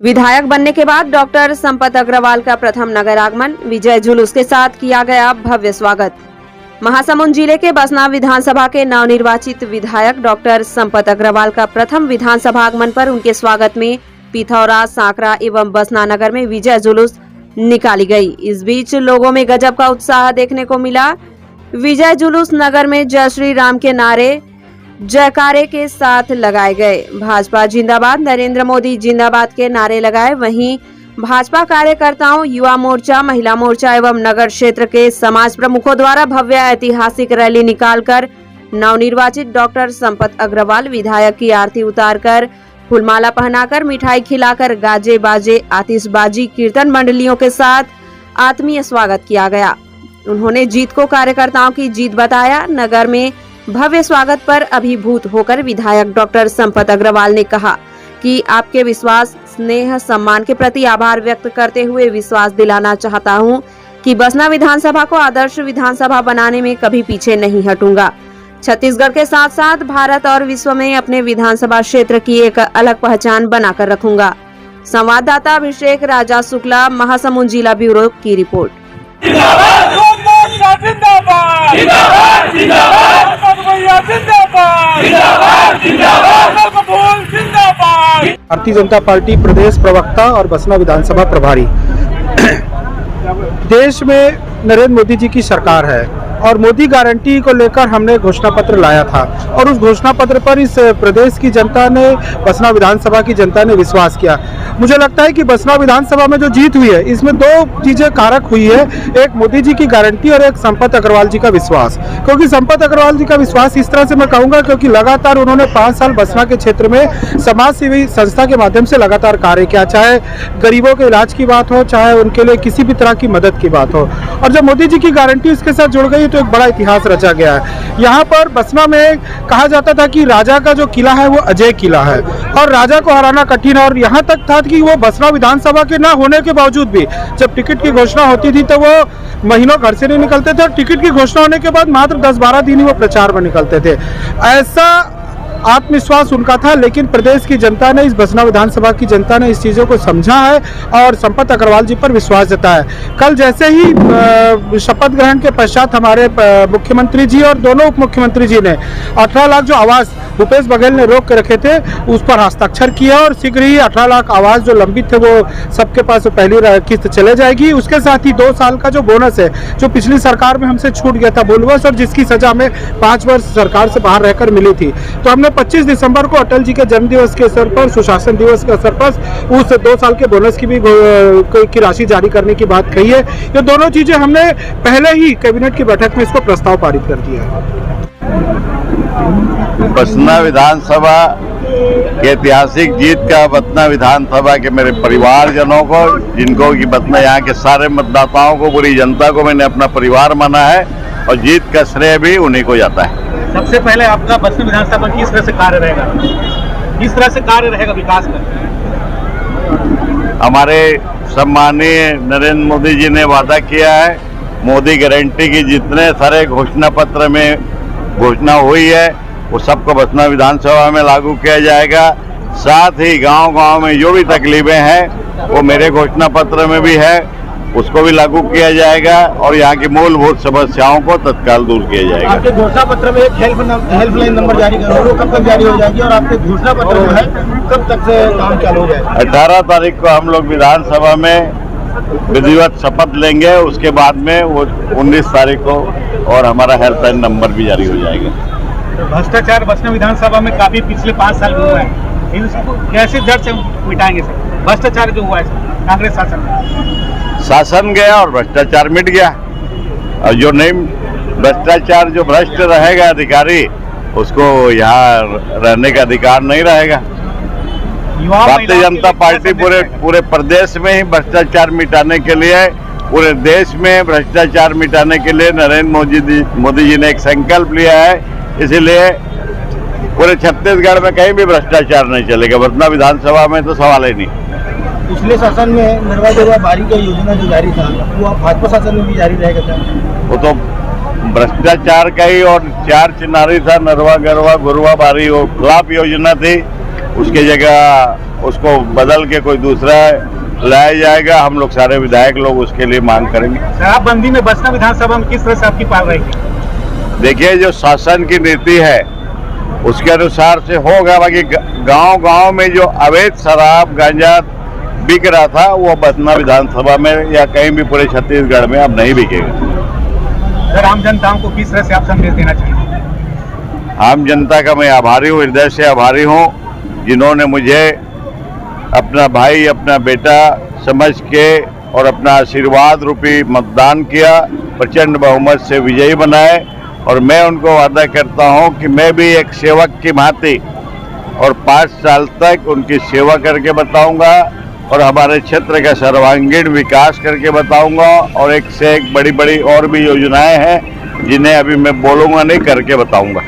विधायक बनने के बाद डॉक्टर संपत अग्रवाल का प्रथम नगर आगमन, विजय जुलूस के साथ किया गया भव्य स्वागत। महासमुंद जिले के बसना विधानसभा के नवनिर्वाचित विधायक डॉक्टर संपत अग्रवाल का प्रथम विधानसभा आगमन पर उनके स्वागत में पिथौरा, सांकरा एवं बसना नगर में विजय जुलूस निकाली गई। इस बीच लोगों में गजब का उत्साह देखने को मिला। विजय जुलूस नगर में जय श्री राम के नारे जयकारे के साथ लगाए गए। भाजपा जिंदाबाद, नरेंद्र मोदी जिंदाबाद के नारे लगाए। वहीं भाजपा कार्यकर्ताओं, युवा मोर्चा, महिला मोर्चा एवं नगर क्षेत्र के समाज प्रमुखों द्वारा भव्य ऐतिहासिक रैली निकालकर नवनिर्वाचित डॉक्टर संपत अग्रवाल विधायक की आरती उतारकर, फूलमाला पहनाकर, मिठाई खिलाकर, गाजे बाजे, आतिशबाजी, कीर्तन मंडलियों के साथ आत्मीय स्वागत किया गया। उन्होंने जीत को कार्यकर्ताओं की जीत बताया। नगर में भव्य स्वागत पर अभिभूत होकर विधायक डॉक्टर संपत अग्रवाल ने कहा कि आपके विश्वास, स्नेह, सम्मान के प्रति आभार व्यक्त करते हुए विश्वास दिलाना चाहता हूं कि बसना विधानसभा को आदर्श विधानसभा बनाने में कभी पीछे नहीं हटूंगा। छत्तीसगढ़ के साथ साथ भारत और विश्व में अपने विधानसभा क्षेत्र की एक अलग पहचान बनाकर रखूंगा। संवाददाता अभिषेक राजा शुक्ला, महासमुंद जिला ब्यूरो की रिपोर्ट। भारतीय जनता पार्टी प्रदेश प्रवक्ता और बसना विधानसभा प्रभारी। देश में नरेंद्र मोदी जी की सरकार है और मोदी गारंटी को लेकर हमने घोषणा पत्र लाया था और उस घोषणा पत्र पर इस प्रदेश की जनता ने, बसना विधानसभा की जनता ने विश्वास किया। मुझे लगता है कि बसना विधानसभा में जो जीत हुई है इसमें दो चीजें कारक हुई है, एक मोदी जी की गारंटी और एक संपत अग्रवाल जी का विश्वास। क्योंकि संपत अग्रवाल जी का विश्वास इस तरह से मैं कहूँगा क्योंकि लगातार उन्होंने 5 साल बसना के क्षेत्र में समाज सेवी संस्था के माध्यम से लगातार कार्य किया, चाहे गरीबों के इलाज की बात हो, चाहे उनके लिए किसी भी तरह की मदद की बात हो। और जब मोदी जी की गारंटी इसके साथ जुड़ गई तो एक बड़ा इतिहास रचा गया है। यहाँ पर बसना में कहा जाता था कि राजा का जो किला है वो अजय किला है और राजा को हराना कठिन है। और यहाँ तक था कि वो बसना विधानसभा के ना होने के बावजूद भी जब टिकट की घोषणा होती थी तो वो महीनों घर से नहीं निकलते थे और टिकट की घोषणा होने के बाद मात्र 10-12 दिन ही वो प्रचार में निकलते थे। ऐसा आत्मविश्वास उनका था, लेकिन प्रदेश की जनता ने, इस बसना विधानसभा की जनता ने इस चीज़ों को समझा है और संपत अग्रवाल जी पर विश्वास जताया है। कल जैसे ही शपथ ग्रहण के पश्चात हमारे मुख्यमंत्री जी और दोनों उप मुख्यमंत्री जी ने 18 लाख जो आवास भूपेश बघेल ने रोक के रखे थे उस पर हस्ताक्षर किया और शीघ्र ही 18 लाख आवास जो लंबित थे वो सबके पास पहली किस्त चले जाएगी। उसके साथ ही 2 साल का जो बोनस है जो पिछली सरकार में हमसे छूट गया था बोनस और जिसकी सजा में 5 वर्ष सरकार से बाहर रहकर मिली थी, तो हमने 25 दिसंबर को अटल जी के जन्म दिवस के अवसर पर, सुशासन दिवस के अवसर पर उस 2 साल के बोनस की भी की राशि जारी करने की बात कही है। ये दोनों चीजें हमने पहले ही कैबिनेट की बैठक में इसको प्रस्ताव पारित कर दिया है। बसना विधानसभा की ऐतिहासिक जीत का बसना विधानसभा के मेरे परिवारजनों को, जिनको कि बसना यहाँ के सारे मतदाताओं को, पूरी जनता को मैंने अपना परिवार माना है और जीत का श्रेय भी उन्हीं को जाता है। सबसे पहले आपका बसना विधानसभा किस तरह से कार्य रहेगा, किस तरह से कार्य रहेगा विकास में? हमारे सम्मानीय नरेंद्र मोदी जी ने वादा किया है, मोदी गारंटी की जितने सारे घोषणा पत्र में घोषणा हुई है वो सबको बसना विधानसभा में लागू किया जाएगा। साथ ही गांव-गांव में जो भी तकलीफें हैं वो मेरे घोषणा पत्र में भी है, उसको भी लागू किया जाएगा और यहाँ की मूलभूत समस्याओं को तत्काल दूर किया जाएगा। आपके घोषणा पत्र में एक हेल्पलाइन नंबर जारी कर रहे हो, कब तक जारी हो जाएगी और आपके घोषणा पत्र जो है कब तक से काम चालू हो जाएगा? 18 तारीख को हम लोग विधानसभा में विधिवत शपथ लेंगे, उसके बाद में वो 19 तारीख को और हमारा हेल्पलाइन नंबर भी जारी हो जाएगा। भ्रष्टाचार बसना विधानसभा में काफी पिछले 5 साल हुआ है, इसको कैसे जड़ से मिटाएंगे सर? भ्रष्टाचार जो हुआ है कांग्रेस शासन में, शासन गया और भ्रष्टाचार मिट गया। और जो नहीं भ्रष्टाचार, जो भ्रष्ट रहेगा अधिकारी, उसको यहाँ रहने का अधिकार नहीं रहेगा। भारतीय जनता पार्टी पूरे प्रदेश में ही भ्रष्टाचार मिटाने के लिए, पूरे देश में भ्रष्टाचार मिटाने के लिए नरेंद्र मोदी जी ने एक संकल्प लिया है। इसीलिए पूरे छत्तीसगढ़ में कहीं भी भ्रष्टाचार नहीं चलेगा, बसना विधानसभा में तो सवाल ही नहीं। पिछले शासन में निर्वाचित बारी का योजना जो जारी था वो भाजपा शासन में भी जारी रहेगा क्या? वो तो भ्रष्टाचार का ही और चार चिनारी था, नरवा गरवा गुरवा बारी, वो खिलाफ योजना थी। उसके जगह उसको बदल के कोई दूसरा लाया जाएगा। हम लोग सारे विधायक लोग उसके लिए मांग करेंगे। शराबबंदी में बसना विधानसभा में किस तरह से आपकी पाल रहेगी? देखिए, जो शासन की नीति है उसके अनुसार से होगा। बाकी गांव-गांव में जो अवैध शराब गांजा बिक रहा था वो बसना विधानसभा में या कहीं भी पूरे छत्तीसगढ़ में अब नहीं बिकेगा। सर, आम जनताओं को किस तरह से आप संदेश देना चाहिए? आम जनता का मैं आभारी हूँ, हृदय से आभारी हूँ, जिन्होंने मुझे अपना भाई अपना बेटा समझ के और अपना आशीर्वाद रूपी मतदान किया, प्रचंड बहुमत से विजयी बनाए। और मैं उनको वादा करता हूं कि मैं भी एक सेवक की भांति और 5 साल तक उनकी सेवा करके बताऊंगा और हमारे क्षेत्र का सर्वांगीण विकास करके बताऊंगा। और एक से एक बड़ी बड़ी और भी योजनाएं हैं जिन्हें अभी मैं बोलूंगा नहीं, करके बताऊंगा।